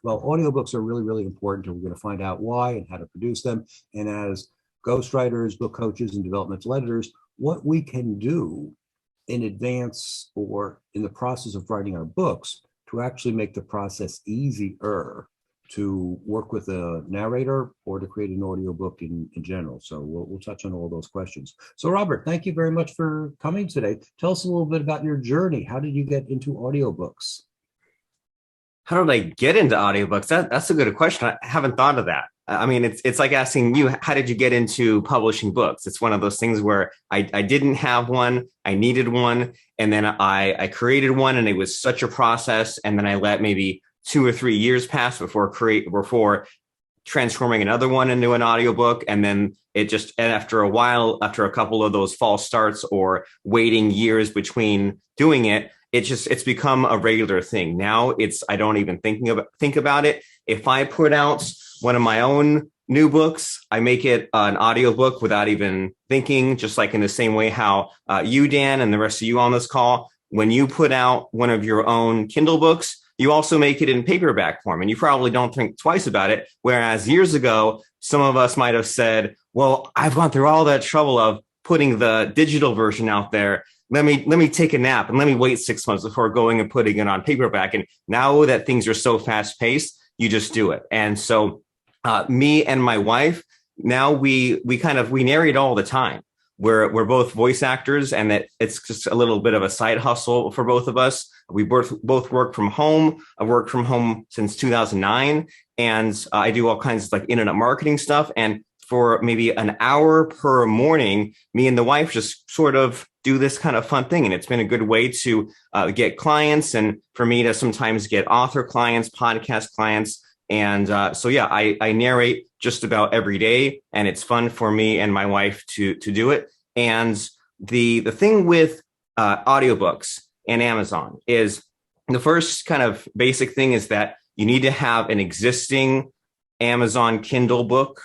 Well, audiobooks are really, really important, and we're going to find out why and how to produce them. And as ghostwriters, book coaches, and developmental editors, what we can do in advance or in the process of writing our books to actually make the process easier to work with a narrator or to create an audiobook in general. So we'll touch on all those questions. So Robert, thank you very much for coming today. Tell us a little bit about your journey. How did you get into audiobooks? How did I get into audiobooks? That's a good question. I haven't thought of that. I mean, it's like asking you, how did you get into publishing books? It's one of those things where I didn't have one, I needed one, and then I created one, and it was such a process. And then I let maybe 2 or 3 years pass before transforming another one into an audiobook. And then and after a while, after a couple of those false starts or waiting years between doing it, it's become a regular thing. Now I don't even think about it. If I put out one of my own new books, I make it an audiobook without even thinking, just like in the same way how you, Dan, and the rest of you on this call, when you put out one of your own Kindle books, you also make it in paperback form, and you probably don't think twice about it. Whereas years ago, some of us might have said, well, I've gone through all that trouble of putting the digital version out there. Let me take a nap and let me wait 6 months before going and putting it on paperback. And now that things are so fast paced, you just do it. And so me and my wife, now we narrate all the time. We're both voice actors, and that it's just a little bit of a side hustle for both of us. We both work from home. I've worked from home since 2009, and I do all kinds of like internet marketing stuff. And for maybe an hour per morning, me and the wife just sort of do this kind of fun thing. And it's been a good way to get clients, and for me to sometimes get author clients, podcast clients. And so, yeah, I narrate just about every day, and it's fun for me and my wife to do it. And the thing with audiobooks and Amazon is the first kind of basic thing is that you need to have an existing Amazon Kindle book,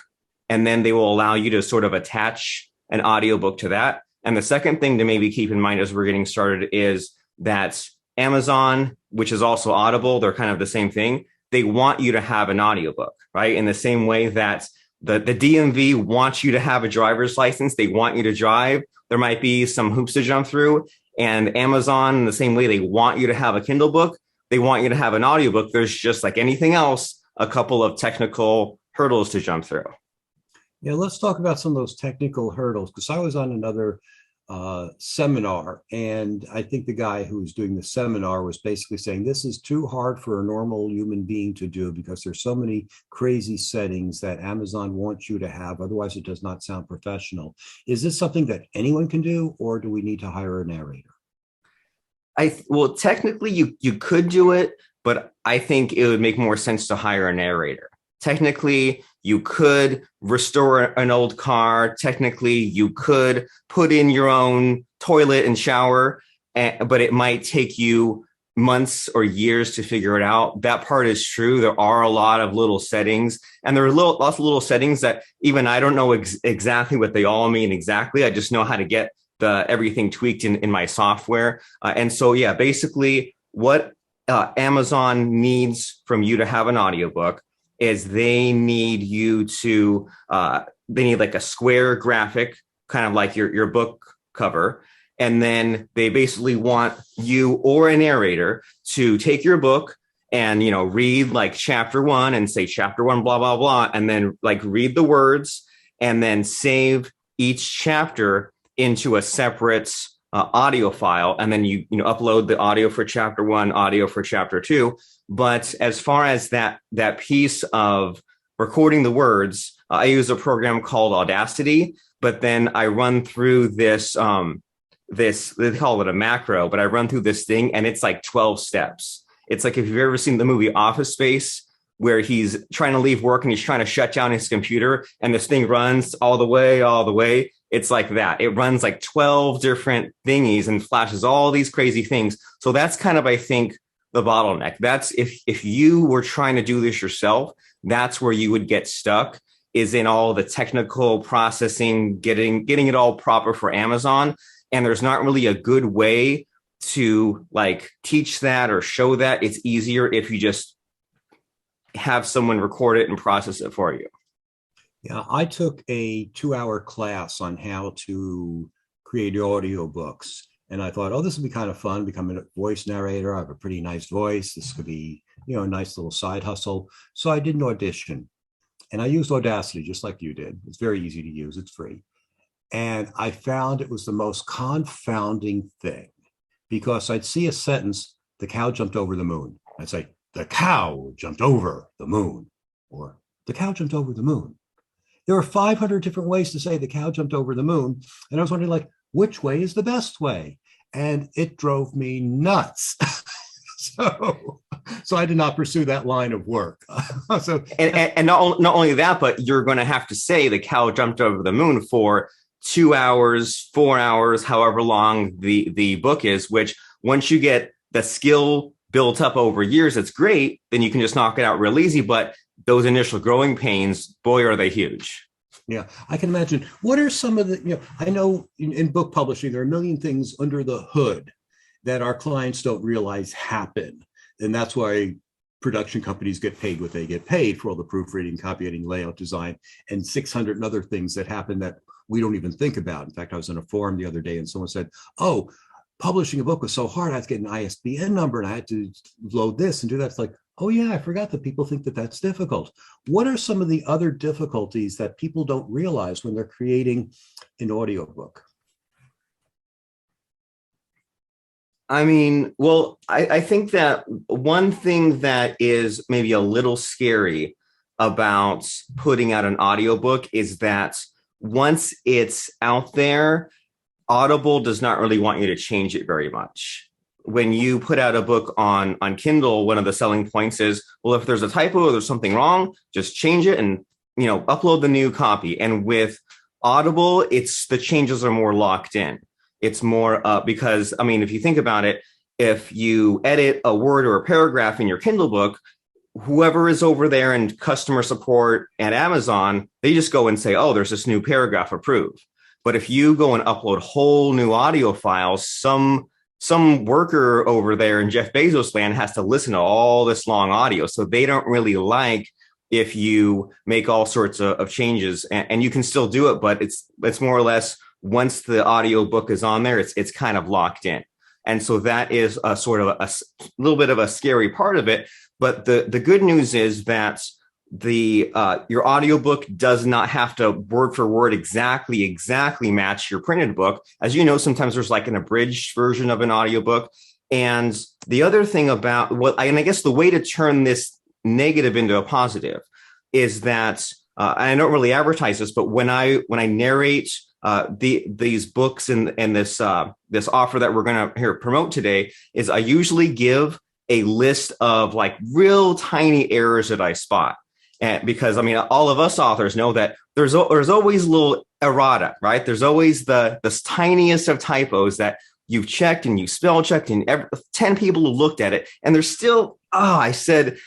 and then they will allow you to sort of attach an audiobook to that. And the second thing to maybe keep in mind as we're getting started is that Amazon, which is also Audible, they're kind of the same thing. They want you to have an audiobook, right? In the same way that the DMV wants you to have a driver's license, they want you to drive. There might be some hoops to jump through. And Amazon, in the same way, they want you to have a Kindle book, they want you to have an audiobook. There's just like anything else, a couple of technical hurdles to jump through. Yeah, let's talk about some of those technical hurdles, because I was on another seminar, and I think the guy who was doing the seminar was basically saying this is too hard for a normal human being to do because there's so many crazy settings that Amazon wants you to have, otherwise it does not sound professional. Is this something that anyone can do, or do we need to hire a narrator? Well, technically you could do it, but I think it would make more sense to hire a narrator. Technically, you could restore an old car. Technically, you could put in your own toilet and shower, but it might take you months or years to figure it out. That part is true. There are a lot of little settings, and there are lots of little settings that even I don't know exactly what they all mean exactly. I just know how to get everything tweaked in my software. And so, yeah, basically what Amazon needs from you to have an audiobook is they need like a square graphic, kind of like your book cover. And then they basically want you or a narrator to take your book and, read like chapter 1 and say chapter 1, blah, blah, blah. And then like read the words and then save each chapter into a separate audio file. And then you upload the audio for chapter 1, audio for chapter 2. But as far as that piece of recording the words, I use a program called Audacity, but then I run through this, they call it a macro, but I run through this thing and it's like 12 steps. It's like if you've ever seen the movie Office Space, where he's trying to leave work and he's trying to shut down his computer and this thing runs all the way. It's like that. It runs like 12 different thingies and flashes all these crazy things. So that's kind of, I think, the bottleneck. That's if you were trying to do this yourself, that's where you would get stuck, is in all the technical processing, getting it all proper for Amazon. And there's not really a good way to like teach that or show that. It's easier if you just have someone record it and process it for you. Yeah, I took a 2-hour class on how to create audiobooks. And I thought, oh, this would be kind of fun, becoming a voice narrator. I have a pretty nice voice. This could be, a nice little side hustle. So I did an audition and I used Audacity just like you did. It's very easy to use. It's free. And I found it was the most confounding thing because I'd see a sentence, the cow jumped over the moon. I'd say, the cow jumped over the moon, or the cow jumped over the moon. There are 500 different ways to say the cow jumped over the moon. And I was wondering, like, which way is the best way? And it drove me nuts. So I did not pursue that line of work. And not only that, but you're going to have to say the cow jumped over the moon for 2 hours, 4 hours, however long the book is, which once you get the skill built up over years, it's great. Then you can just knock it out real easy. But those initial growing pains, boy, are they huge. Yeah, I can imagine. What are some of the, I know in book publishing, there are a million things under the hood that our clients don't realize happen. And that's why production companies get paid what they get paid for all the proofreading, copy editing, layout design, and 600 other things that happen that we don't even think about. In fact, I was in a forum the other day and someone said, oh, publishing a book was so hard. I had to get an ISBN number and I had to load this and do that. It's like, oh yeah, I forgot that people think that that's difficult. What are some of the other difficulties that people don't realize when they're creating an audiobook? I mean, well, I think that one thing that is maybe a little scary about putting out an audiobook is that once it's out there, Audible does not really want you to change it very much. When you put out a book on Kindle, one of the selling points is, well, if there's a typo or there's something wrong, just change it and, upload the new copy. And with Audible, the changes are more locked in. It's more because, I mean, if you think about it, if you edit a word or a paragraph in your Kindle book, whoever is over there in customer support at Amazon, they just go and say, oh, there's this new paragraph approved. But if you go and upload whole new audio files, some worker over there in Jeff Bezos land has to listen to all this long audio. So they don't really like if you make all sorts of changes, and you can still do it, but it's more or less once the audio book is on there, it's kind of locked in. And so that is a sort of a little bit of a scary part of it. But the good news is that your audiobook does not have to word for word exactly match your printed book. As you know, sometimes there's like an abridged version of an audiobook. And the other thing about and I guess the way to turn this negative into a positive is that, and I don't really advertise this, but when I narrate these books and this offer that we're going to promote today, is I usually give a list of like real tiny errors that I spot. And because, I mean, all of us authors know that there's always little errata, right? There's always the tiniest of typos that you've checked and you spell checked and 10 people who looked at it. And there's still, I said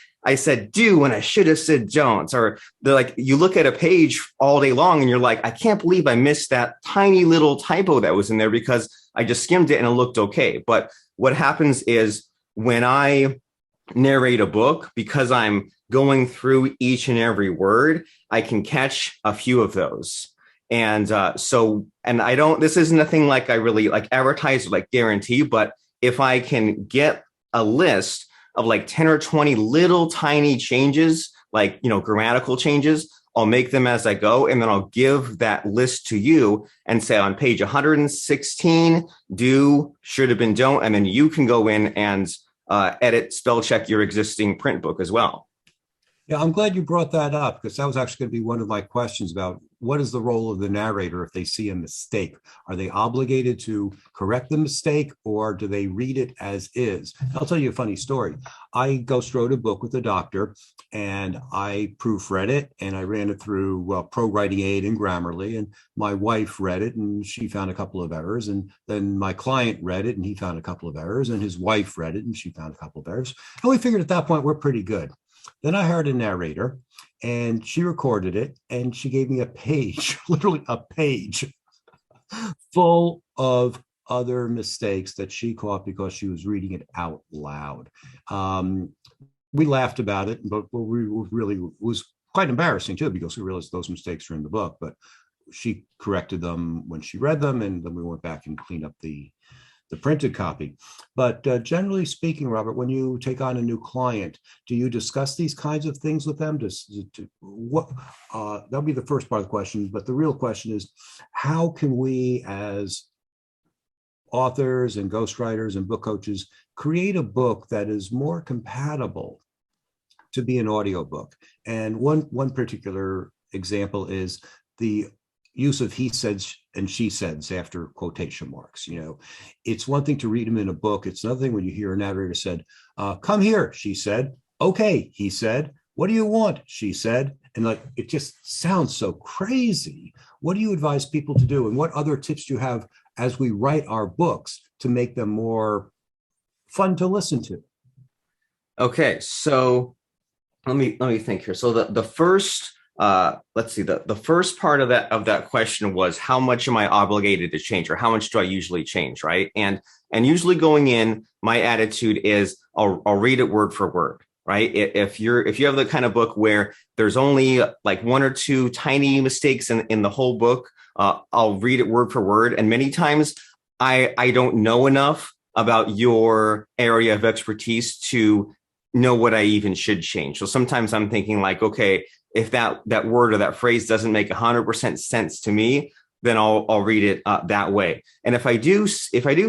do when I should have said don't. Or they're like, you look at a page all day long and you're like, I can't believe I missed that tiny little typo that was in there because I just skimmed it and it looked okay. But what happens is when I narrate a book, because I'm going through each and every word, I can catch a few of those. And this isn't a thing like I really like advertise or like guarantee, but if I can get a list of like 10 or 20 little tiny changes, like, grammatical changes, I'll make them as I go. And then I'll give that list to you and say on page 116, do, should have been, don't. And then you can go in and edit, spell check your existing print book as well. Yeah, I'm glad you brought that up because that was actually going to be one of my questions about what is the role of the narrator if they see a mistake? Are they obligated to correct the mistake or do they read it as is? I'll tell you a funny story. I ghost wrote a book with a doctor and I proofread it and I ran it through Pro Writing Aid and Grammarly, and my wife read it and she found a couple of errors, and then my client read it and he found a couple of errors, and his wife read it and she found a couple of errors. And we figured at that point we're pretty good. Then I hired a narrator and she recorded it and she gave me a page, literally a page full of other mistakes that she caught because she was reading it out loud. we laughed about it, but we really was quite embarrassing too, because we realized those mistakes are in the book. But she corrected them when she read them, and then we went back and cleaned up the printed copy. But generally speaking, Robert, when you take on a new client, do you discuss these kinds of things with them? That'll be the first part of the question. But the real question is, how can we, as authors and ghostwriters and book coaches, create a book that is more compatible to be an audiobook? And one particular example is the use of he says and she says after quotation marks. It's one thing to read them in a book. It's another thing when you hear a narrator said, come here, she said. Okay, he said. What do you want? She said. And it just sounds so crazy. What do you advise people to do? And what other tips do you have as we write our books to make them more fun to listen to? Okay, so let me think here. So the first let's see, the first part of that question was, how much am I obligated to change, or how much do I usually change, right? And usually going in, my attitude is I'll read it word for word, right? If you have the kind of book where there's only like one or two tiny mistakes in the whole book, I'll read it word for word. And many times I don't know enough about your area of expertise to know what I even should change. So sometimes I'm thinking like, okay, if that word or that phrase doesn't make 100% sense to me, then I'll read it that way. And if I do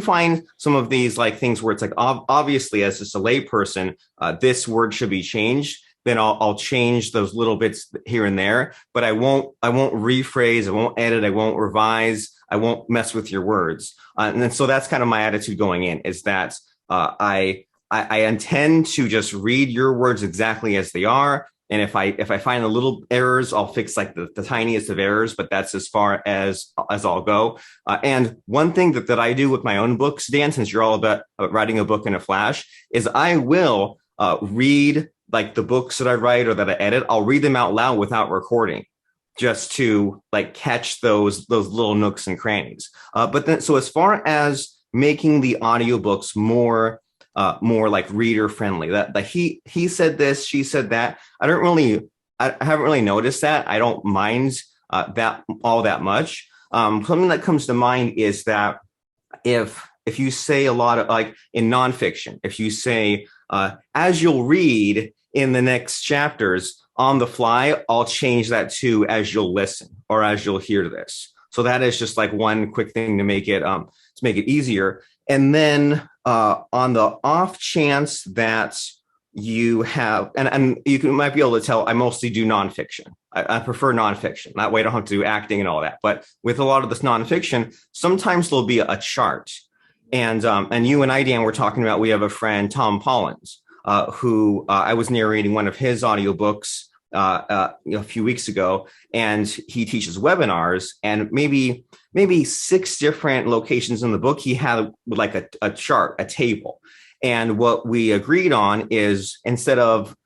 find some of these like things where it's like obviously as just a lay person, this word should be changed, then I'll change those little bits here and there. But I won't rephrase, I won't edit, I won't revise, I won't mess with your words. And then so that's kind of my attitude going in, is that I intend to just read your words exactly as they are. And if I find the little errors, I'll fix like the tiniest of errors, but that's as far as I'll go. And one thing that I do with my own books, Dan, since you're all about writing a book in a flash, is I will read like the books that I write or that I edit. I'll read them out loud without recording, just to like catch those little nooks and crannies. But then, so as far as making the audiobooks more like reader friendly, that he said this, she said that, I haven't really noticed that. I don't mind that all that much. Something that comes to mind is that if you say a lot of, like in nonfiction, if you say as you'll read in the next chapters, on the fly, I'll change that to as you'll listen or as you'll hear this. So that is just like one quick thing to make it easier. And then on the off chance that you have, and might be able to tell, I mostly do nonfiction. I prefer nonfiction. That way I don't have to do acting and all that. But with a lot of this nonfiction, sometimes there'll be a chart. And you and I, Dan, were talking about, we have a friend, Tom Pollins, who I was narrating one of his audiobooks a few weeks ago, and he teaches webinars, and maybe 6 different locations in the book he had like a chart, a table. And what we agreed on is, instead of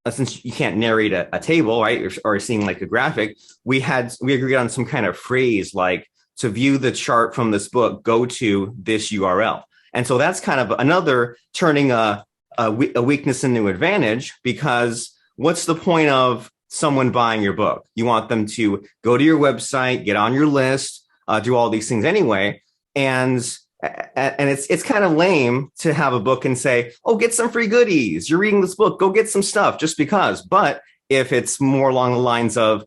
since you can't narrate a table, right, or seeing like a graphic, we agreed on some kind of phrase like, to view the chart from this book, go to this URL. And so that's kind of another turning a weakness into advantage, because what's the point of someone buying your book? You want them to go to your website, get on your list, do all these things anyway. And it's kind of lame to have a book and say, oh, get some free goodies. You're reading this book, go get some stuff just because. But if it's more along the lines of,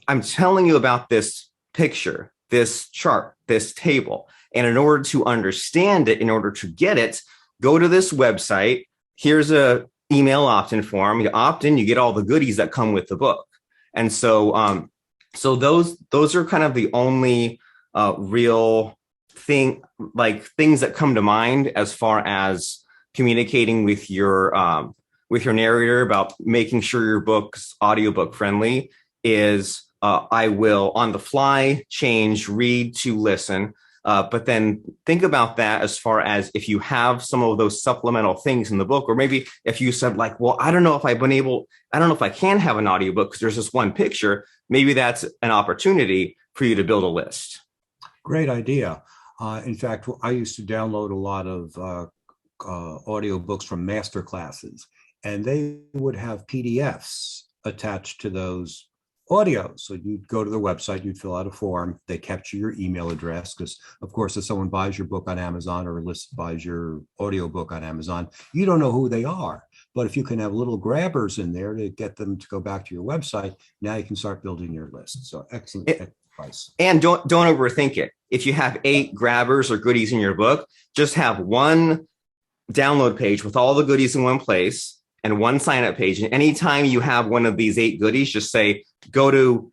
I'm telling you about this picture, this chart, this table, and in order to understand it, in order to get it, go to this website. Here's a email opt-in form. You opt in, you get all the goodies that come with the book. And so those are kind of the only real things that come to mind as far as communicating with your narrator about making sure your book's audiobook friendly is I will on the fly change read to listen. But then think about that as far as if you have some of those supplemental things in the book, or maybe if you said like, well, I don't know if I can have an audiobook because there's this one picture, maybe that's an opportunity for you to build a list. Great idea. In fact, I used to download a lot of audiobooks from master classes. and they would have PDFs attached to those audios. So you'd go to their website, you'd fill out a form, they capture your email address, because of course, if someone buys your book on Amazon or buys your audiobook on Amazon, you don't know who they are. But if you can have little grabbers in there to get them to go back to your website, now you can start building your list. So excellent advice. And don't overthink it. If you have 8 grabbers or goodies in your book, just have one download page with all the goodies in one place and one sign up page. And anytime you have one of these 8 goodies, just say, go to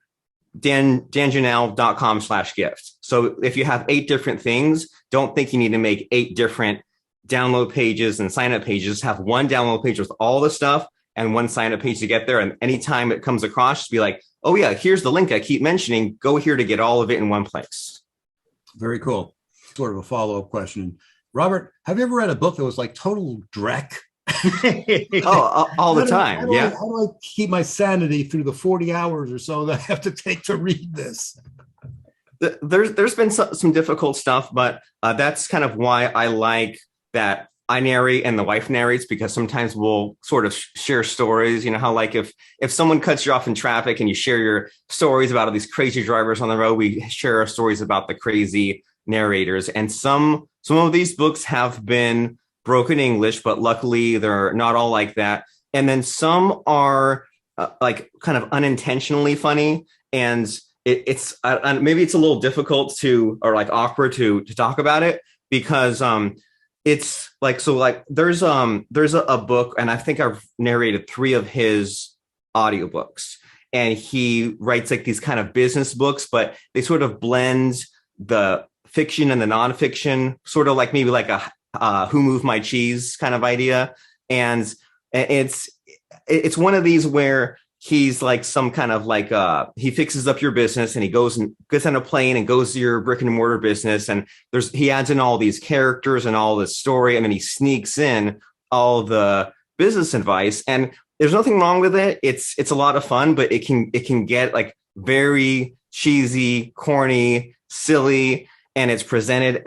danjanelle.com/gift. So if you have 8 different things, don't think you need to make 8 different download pages and sign up pages. Have one download page with all the stuff and one sign up page to get there. And anytime it comes across, just be like, oh yeah, here's the link I keep mentioning. Go here to get all of it in one place. Very cool. Sort of a follow-up question. Robert, have you ever read a book that was like total dreck? All the time. How do I keep my sanity through the 40 hours or so that I have to take to read this? There's been some difficult stuff, but that's kind of why I like that I narrate and the wife narrates, because sometimes we'll sort of share stories. You know how like if someone cuts you off in traffic and you share your stories about all these crazy drivers on the road, we share our stories about the crazy narrators. And some of these books have been broken English, but luckily they're not all like that. And then some are like kind of unintentionally funny, and it's maybe it's a little difficult or like awkward to talk about it, because it's like, so like there's a book, and I think I've narrated 3 of his audiobooks, and he writes like these kind of business books, but they sort of blend the fiction and the nonfiction, sort of like maybe like a Who Moved My Cheese kind of idea. And it's one of these where he's like some kind of like he fixes up your business, and he gets on a plane and goes to your brick and mortar business, and he adds in all these characters and all this story, and then he sneaks in all the business advice. And there's nothing wrong with it. It's a lot of fun, but it can get like very cheesy, corny, silly, and it's presented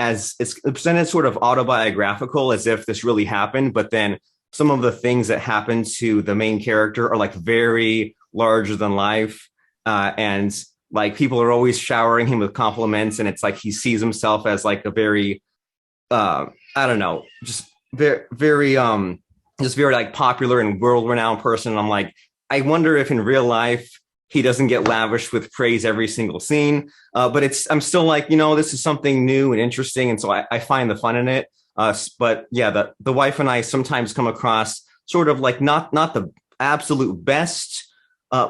sort of autobiographical, as if this really happened, but then some of the things that happen to the main character are like very larger than life. And like people are always showering him with compliments. And it's like he sees himself as like a very, I don't know, just very like popular and world-renowned person. And I'm like, I wonder if in real life he doesn't get lavished with praise every single scene. But I'm still like, this is something new and interesting. And so I find the fun in it. But yeah, the wife and I sometimes come across sort of like not the absolute best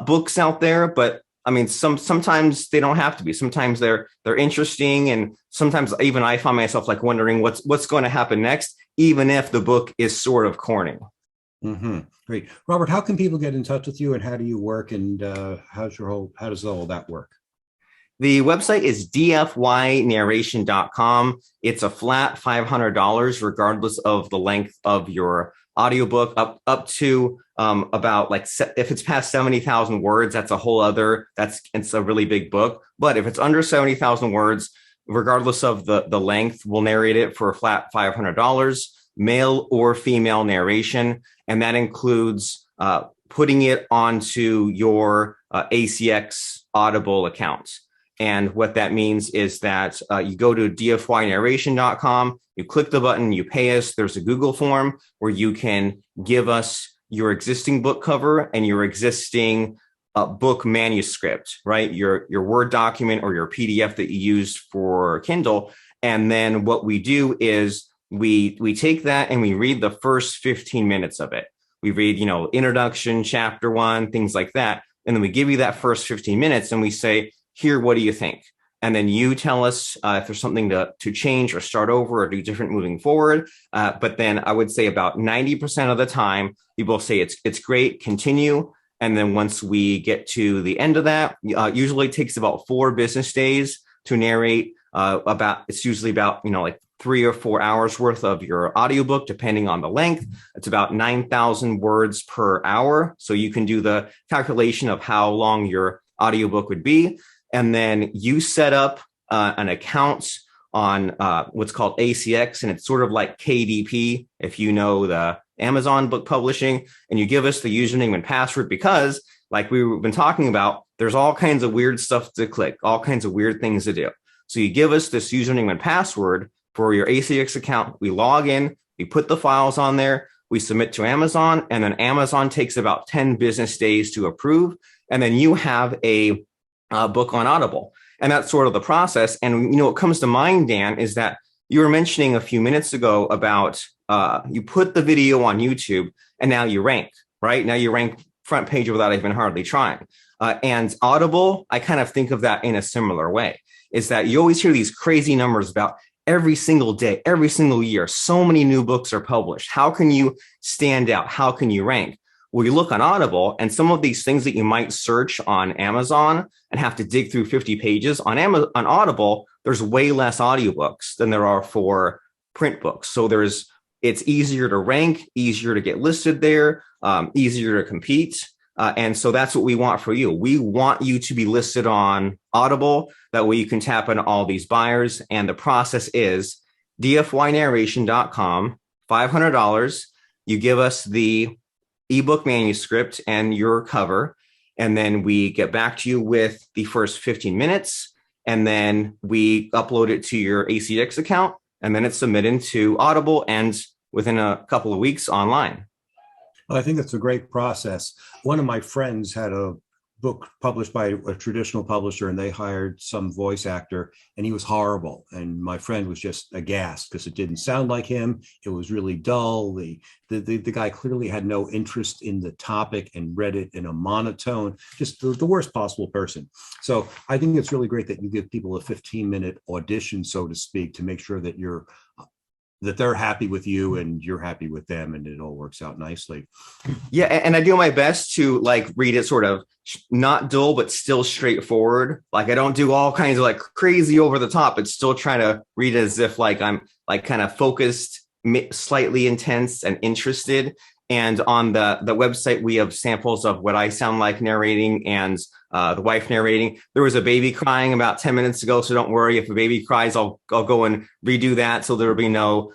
books out there, but I mean, sometimes they don't have to be. Sometimes they're interesting, and sometimes even I find myself like wondering what's going to happen next, even if the book is sort of corny. Mm-hmm. Great, Robert. How can people get in touch with you, and how do you work, and how does all that work? The website is dfynarration.com. It's a flat $500, regardless of the length of your audiobook, up to about like, if it's past 70,000 words, that's a whole other, it's a really big book. But if it's under 70,000 words, regardless of the length, we'll narrate it for a flat $500, male or female narration. And that includes putting it onto your ACX Audible account. And what that means is that you go to dfynarration.com, you click the button, you pay us. There's a Google form where you can give us your existing book cover and your existing book manuscript, right? Your Word document or your PDF that you used for Kindle. And then what we do is we take that and we read the first 15 minutes of it. We read, introduction, chapter 1, things like that. And then we give you that first 15 minutes and we say, here, what do you think? And then you tell us if there's something to change or start over or do different moving forward. But then I would say about 90% of the time, people say it's great, continue. And then once we get to the end of that, usually it takes about 4 business days to narrate it's usually about, like 3 or 4 hours worth of your audiobook, depending on the length. It's about 9,000 words per hour. So you can do the calculation of how long your audiobook would be. And then you set up an account on what's called ACX, and it's sort of like KDP, if you know the Amazon book publishing, and you give us the username and password because, like we've been talking about, there's all kinds of weird stuff to click, all kinds of weird things to do. So you give us this username and password for your ACX account. We log in, we put the files on there, we submit to Amazon, and then Amazon takes about 10 business days to approve. And then you have a book on Audible. And that's sort of the process. And, what comes to mind, Dan, is that you were mentioning a few minutes ago about you put the video on YouTube and now you rank, right? Now you rank front page without even hardly trying. And Audible, I kind of think of that in a similar way, is that you always hear these crazy numbers about every single day, every single year, so many new books are published. How can you stand out? How can you rank? Well, you look on Audible, and some of these things that you might search on Amazon and have to dig through 50 pages on Audible, there's way less audiobooks than there are for print books. So it's easier to rank, easier to get listed there, easier to compete. And so that's what we want for you. We want you to be listed on Audible. That way you can tap into all these buyers. And the process is dfynarration.com, $500. You give us the ebook manuscript and your cover, and then we get back to you with the first 15 minutes, and then we upload it to your ACX account, and then it's submitted to Audible, and within a couple of weeks online. Well, I think that's a great process. One of my friends had a book published by a traditional publisher, and they hired some voice actor, and he was horrible. And my friend was just aghast because it didn't sound like him. It was really dull. The guy clearly had no interest in the topic and read it in a monotone, just the worst possible person. So I think it's really great that you give people a 15-minute audition, so to speak, to make sure that they're happy with you and you're happy with them, and it all works out nicely. Yeah, and I do my best to read it sort of not dull, but still straightforward. I don't do all kinds of crazy over the top, but still trying to read as if I'm kind of focused, slightly intense and interested. And on the website, we have samples of what I sound like narrating and the wife narrating. There was a baby crying about 10 minutes ago, so don't worry. If a baby cries, I'll go and redo that, so there'll be no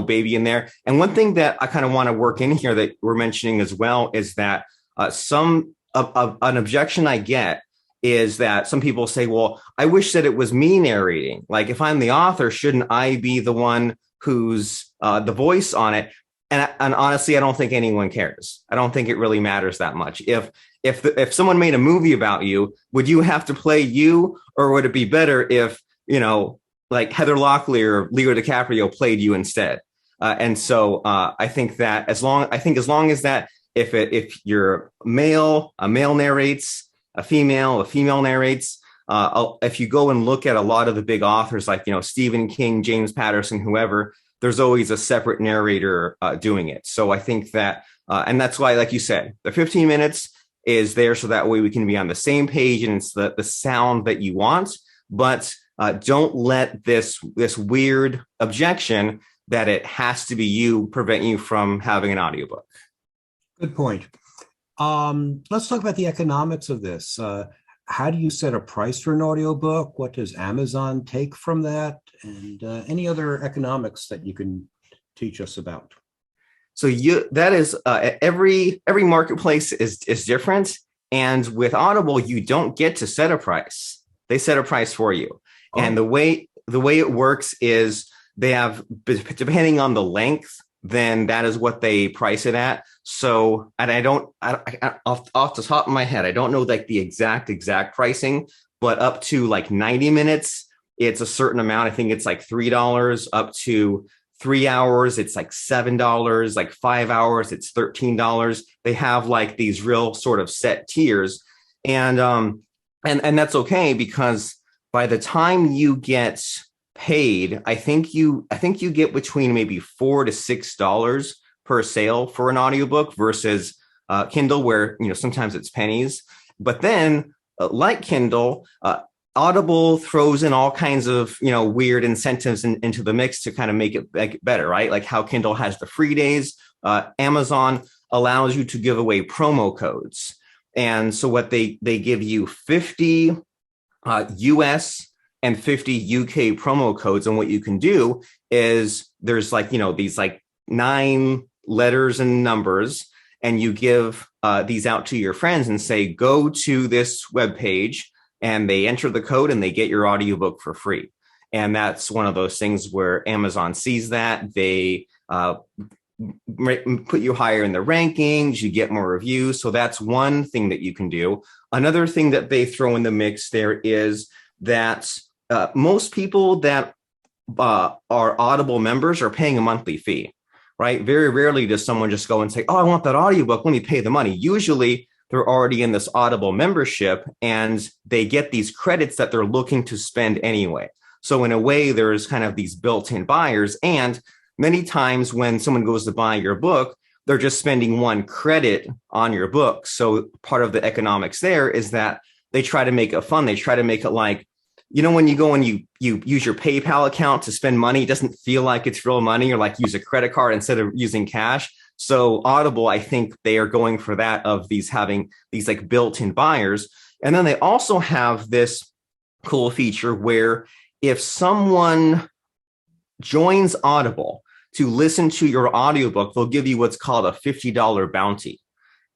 baby in there. And one thing that I kind of want to work in here that we're mentioning as well is that an objection I get is that some people say, well, I wish that it was me narrating. If I'm the author, shouldn't I be the one who's the voice on it? And honestly, I don't think anyone cares. I don't think it really matters that much. If someone made a movie about you, would you have to play you, or would it be better if Heather Locklear or Leo DiCaprio played you instead? And so I think that as long as that if you're male, a male narrates, a female narrates. If you go and look at a lot of the big authors like Stephen King, James Patterson, whoever, there's always a separate narrator doing it. So I think that, and that's why, like you said, the 15 minutes is there so that way we can be on the same page and it's the sound that you want. But don't let this weird objection that it has to be you prevent you from having an audiobook. Good point. Let's talk about the economics of this. How do you set a price for an audiobook? What does Amazon take from that? And any other economics that you can teach us about? So that is every marketplace is different. And with Audible, you don't get to set a price. They set a price for you. Oh. And the way it works is they have, depending on the length, then that is what they price it at. So, and I off the top of my head, I don't know the exact pricing, but up to 90 minutes, it's a certain amount. I think it's $3. Up to 3 hours, it's $7. 5 hours, it's $13. They have these real sort of set tiers, and that's okay, because by the time you get paid, I think you get between maybe $4 to $6 per sale for an audiobook versus Kindle, where sometimes it's pennies. But then, like Kindle, Audible throws in all kinds of weird incentives into the mix to kind of make it better, right? Like how Kindle has the free days. Amazon allows you to give away promo codes, and so what they give you 50 US and 50 UK promo codes. And what you can do is there's like, these like 9 letters and numbers, and you give these out to your friends and say, go to this webpage, and they enter the code and they get your audiobook for free. And that's one of those things where Amazon sees that. They put you higher in the rankings, you get more reviews. So that's one thing that you can do. Another thing that they throw in the mix there is that most people that are Audible members are paying a monthly fee, right? Very rarely does someone just go and say, oh, I want that audiobook, let me pay the money. Usually they're already in this Audible membership and they get these credits that they're looking to spend anyway. So in a way, there's kind of these built-in buyers. And many times when someone goes to buy your book, they're just spending 1 credit on your book. So part of the economics there is that they try to make it fun. They try to make it like, when you go and you use your PayPal account to spend money, it doesn't feel like it's real money, or like use a credit card instead of using cash. So Audible, I think they are going for that, of these having these like built-in buyers. And then they also have this cool feature where if someone joins Audible to listen to your audiobook, they'll give you what's called a $50 bounty.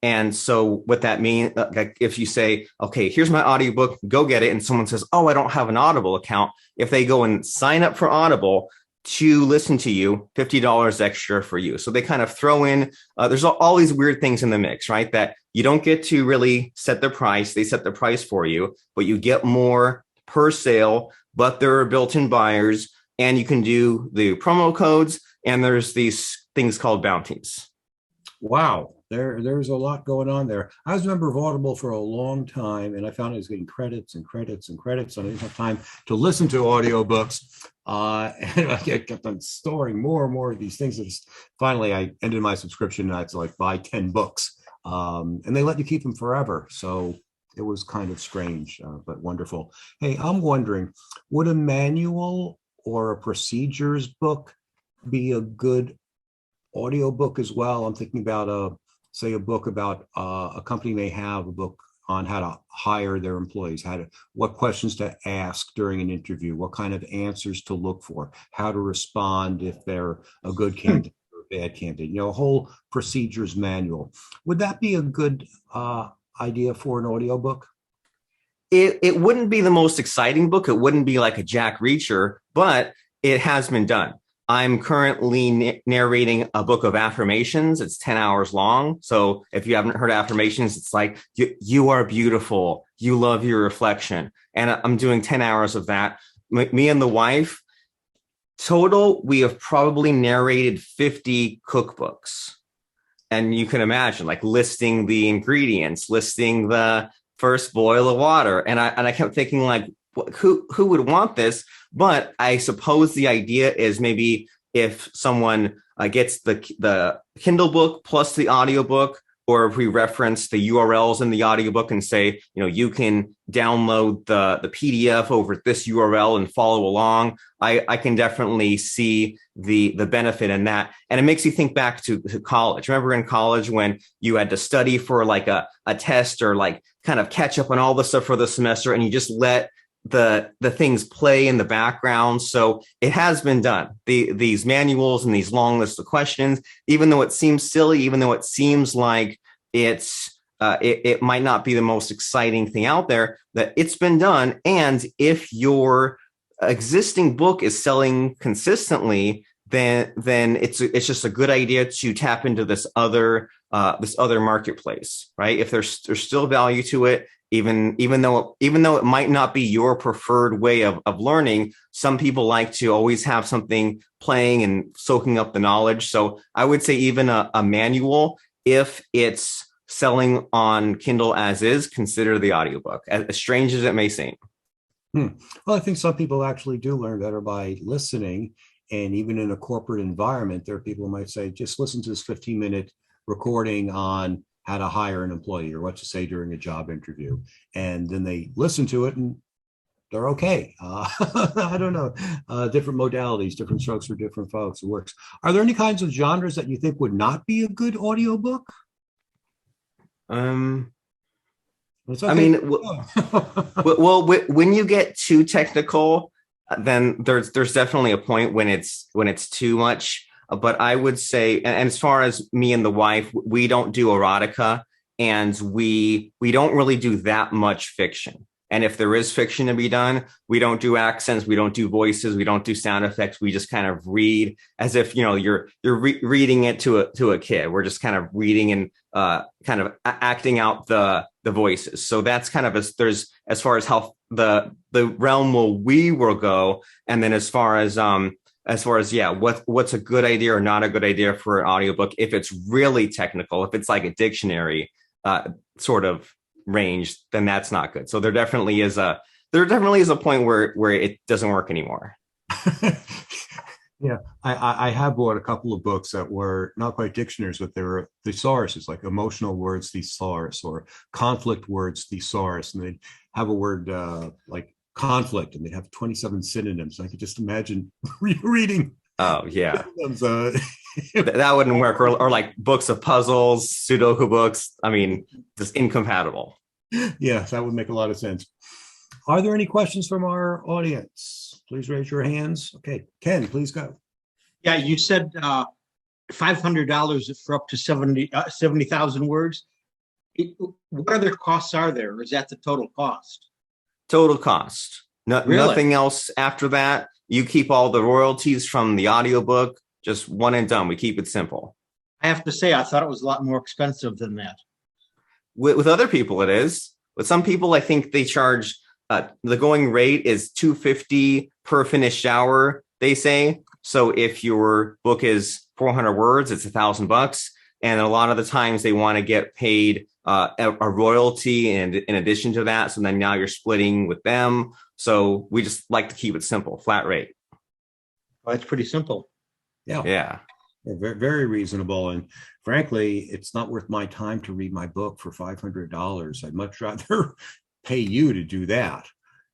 And so what that means, like if you say, okay, here's my audiobook, go get it. And someone says, oh, I don't have an Audible account. If they go and sign up for Audible to listen to you, $50 extra for you. So they kind of throw in, there's all these weird things in the mix, right? That you don't get to really set the price. They set the price for you, but you get more per sale, but there are built-in buyers, and you can do the promo codes, and there's these things called bounties. Wow. There's a lot going on there. I was a member of Audible for a long time, and I found I was getting credits and credits and credits, and I didn't have time to listen to audiobooks. And I kept on storing more and more of these things. And finally, I ended my subscription, and I had to like buy 10 books, and they let you keep them forever. So it was kind of strange, but wonderful. Hey, I'm wondering, would a manual or a procedures book be a good audiobook as well? I'm thinking about say a book about a company may have a book on how to hire their employees, what questions to ask during an interview, what kind of answers to look for, how to respond if they're a good candidate or a bad candidate, a whole procedures manual. Would that be a good idea for an audiobook? It wouldn't be the most exciting book. It wouldn't be like a Jack Reacher, but it has been done. I'm currently narrating a book of affirmations. It's 10 hours long. So if you haven't heard affirmations, it's like, you are beautiful. You love your reflection. And I'm doing 10 hours of that. Me and the wife, total, we have probably narrated 50 cookbooks. And you can imagine like listing the ingredients, listing the first boil of water. And I kept thinking like, who would want this? But I suppose the idea is maybe if someone gets the Kindle book plus the audiobook, or if we reference the URLs in the audiobook and say, you can download the PDF over this URL and follow along, I can definitely see the benefit in that. And it makes you think back to college. Remember in college when you had to study for like a test, or like kind of catch up on all the stuff for the semester, and you just let the things play in the background. So it has been done. These manuals and these long lists of questions, even though it seems silly, even though it seems like it might not be the most exciting thing out there, that it's been done. And if your existing book is selling consistently, then it's just a good idea to tap into this other marketplace, right? If there's still value to it, even though it might not be your preferred way of learning, some people like to always have something playing and soaking up the knowledge. So I would say even a manual, if it's selling on Kindle as is, consider the audiobook, as strange as it may seem. Well, I think some people actually do learn better by listening. And even in a corporate environment, there are people who might say, just listen to this 15-minute recording on how to hire an employee or what to say during a job interview. And then they listen to it and they're okay. I don't know, different modalities, different strokes for different folks. It works. Are there any kinds of genres that you think would not be a good audiobook? Well, It's I okay. mean, well, when you get too technical, then there's definitely a point when it's too much. But I would say, and as far as me and the wife, we don't do erotica, and we don't really do that much fiction. And if there is fiction to be done, we don't do accents, we don't do voices, we don't do sound effects. We just kind of read as if you're reading it to a kid. We're just kind of reading and kind of acting out the voices. So that's kind of as far as how the realm we will go. And then as far as yeah, what's a good idea or not a good idea for an audiobook, if it's really technical, if it's like a dictionary sort of range, then that's not good. So there definitely is a point where it doesn't work anymore. Yeah, I have bought a couple of books that were not quite dictionaries, but they were thesauruses, like emotional words thesaurus or conflict words thesaurus, and they'd have a word like conflict, and they'd have 27 synonyms. I could just imagine reading. Oh yeah, that wouldn't work. Or like books of puzzles, Sudoku books. I mean, just incompatible. Yes, that would make a lot of sense. Are there any questions from our audience? Please raise your hands. Okay, Ken, please go. Yeah, you said $500 for up to 70,000 words. What other costs are there? Or is that the total cost? Total cost. Really? Nothing else after that. You keep all the royalties from the audiobook, just one and done. We keep it simple. I have to say, I thought it was a lot more expensive than that. With other people, it is. With some people, I think they charge, the going rate is $250 per finished hour, they say. So if your book is 400 words, it's $1,000. And a lot of the times they want to get paid a royalty and in addition to that. So then now you're splitting with them. So we just like to keep it simple, flat rate. Well, it's pretty simple. Yeah, very, very reasonable. And frankly, it's not worth my time to read my book for $500. I'd much rather pay you to do that.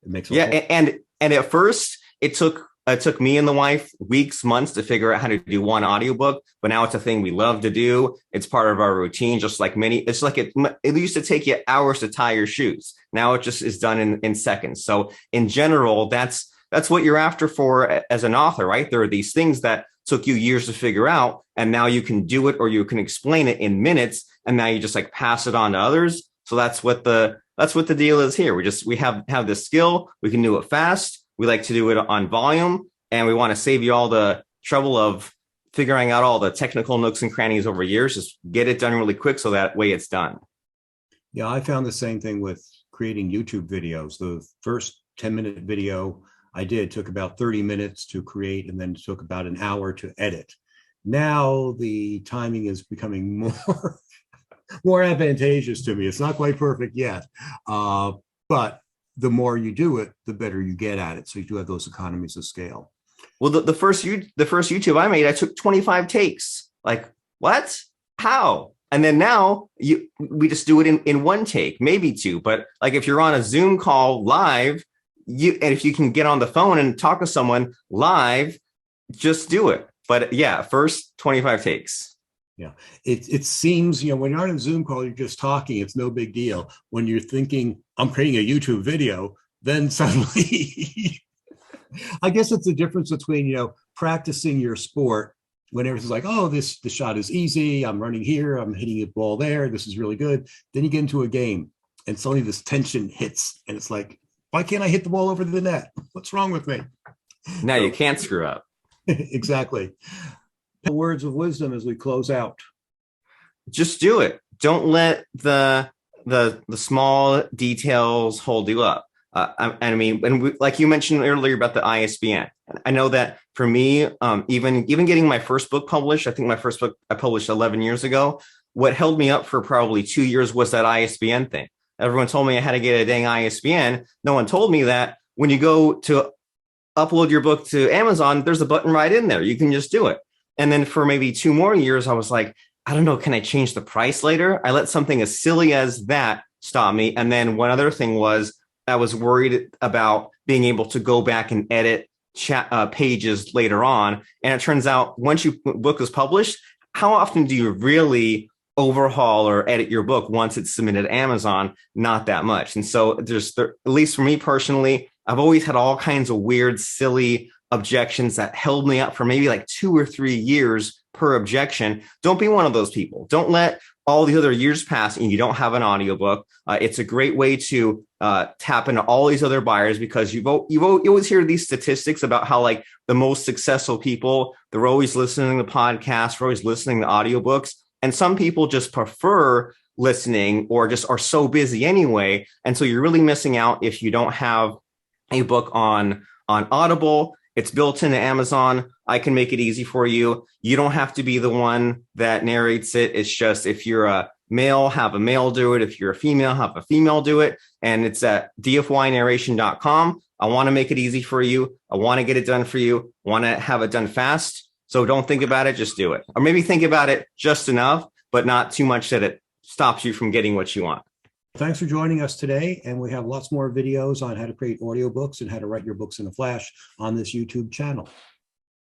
It makes and at first it took me and the wife weeks, months to figure out how to do one audiobook, but now it's a thing we love to do. It's part of our routine, just like it's like it used to take you hours to tie your shoes. Now it just is done in seconds. So in general, that's what you're after for as an author, right? There are these things that took you years to figure out, and now you can do it or you can explain it in minutes, and now you just like pass it on to others. So that's what the deal is here. We have this skill. We can do it fast. We like to do it on volume, and we want to save you all the trouble of figuring out all the technical nooks and crannies over years. Just get it done really quick so that way it's done. Yeah, I found the same thing with creating YouTube videos. The first 10-minute video I did took about 30 minutes to create, and then it took about an hour to edit. Now the timing is becoming more advantageous to me. It's not quite perfect yet, but the more you do it, the better you get at it. So you do have those economies of scale. Well, the first YouTube I made, I took 25 takes. Like, what? How? And then now we just do it in one take, maybe two. But like if you're on a Zoom call live, and if you can get on the phone and talk to someone live, just do it. But yeah, first 25 takes. Yeah, it seems, when you're on a Zoom call, you're just talking. It's no big deal. When you're thinking, I'm creating a YouTube video, then suddenly, I guess it's the difference between, practicing your sport when everything's like, oh, the shot is easy. I'm running here. I'm hitting a ball there. This is really good. Then you get into a game and suddenly this tension hits and it's like, why can't I hit the ball over the net? What's wrong with me? Now you can't screw up. Exactly. Words of wisdom as we close out. Just do it. Don't let the small details hold you up. Like you mentioned earlier about the ISBN. I know that for me, even getting my first book published, I think my first book I published 11 years ago. What held me up for probably 2 years was that ISBN thing. Everyone told me I had to get a dang ISBN. No one told me that when you go to upload your book to Amazon, there's a button right in there. You can just do it. And then for maybe 2 more years, I was like, I don't know, can I change the price later? I let something as silly as that stop me. And then one other thing was I was worried about being able to go back and edit pages later on. And it turns out once your book is published, how often do you really overhaul or edit your book once it's submitted to Amazon, not that much. And so at least for me personally, I've always had all kinds of weird, silly objections that held me up for maybe like 2 or 3 years per objection. Don't be one of those people. Don't let all the other years pass and you don't have an audiobook. It's a great way to tap into all these other buyers, because you always hear these statistics about how like the most successful people, they're always listening to podcasts, they're always listening to audiobooks. And some people just prefer listening or just are so busy anyway. And so you're really missing out if you don't have a book on Audible. It's built into Amazon. I can make it easy for you. You don't have to be the one that narrates it. It's just if you're a male, have a male do it. If you're a female, have a female do it. And it's at dfynarration.com. I want to make it easy for you. I want to get it done for you. I want to have it done fast. So don't think about it, just do it. Or maybe think about it just enough, but not too much that it stops you from getting what you want. Thanks for joining us today. And we have lots more videos on how to create audiobooks and how to write your books in a flash on this YouTube channel.